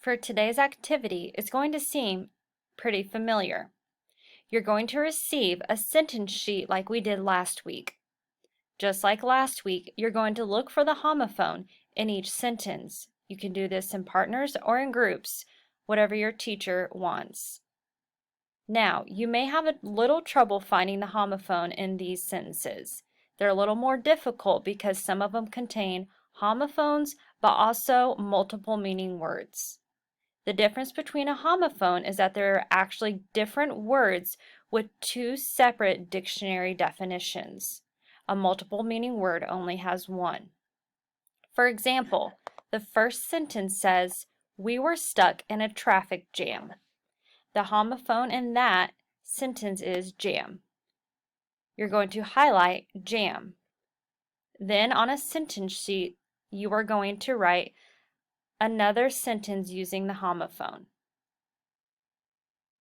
For today's activity, it's going to seem pretty familiar. You're going to receive a sentence sheet like we did last week. Just like last week, you're going to look for the homophone in each sentence. You can do this in partners or in groups, whatever your teacher wants. Now, you may have a little trouble finding the homophone in these sentences. They're a little more difficult because some of them contain homophones, but also multiple meaning words. The difference between a homophone is that there are actually different words with two separate dictionary definitions. A multiple meaning word only has one. For example, the first sentence says, "We were stuck in a traffic jam." The homophone in that sentence is jam. You're going to highlight jam. Then on a sentence sheet, you are going to write another sentence using the homophone.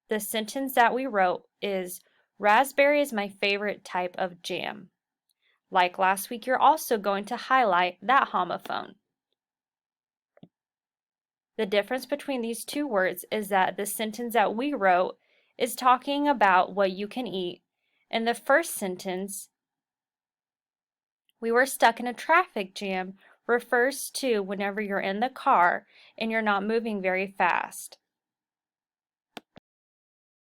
The sentence that we wrote is, "Raspberry is my favorite type of jam." Like last week, you're also going to highlight that homophone. The difference between these two words is that the sentence that we wrote is talking about what you can eat. In the first sentence, "We were stuck in a traffic jam," refers to whenever you're in the car and you're not moving very fast.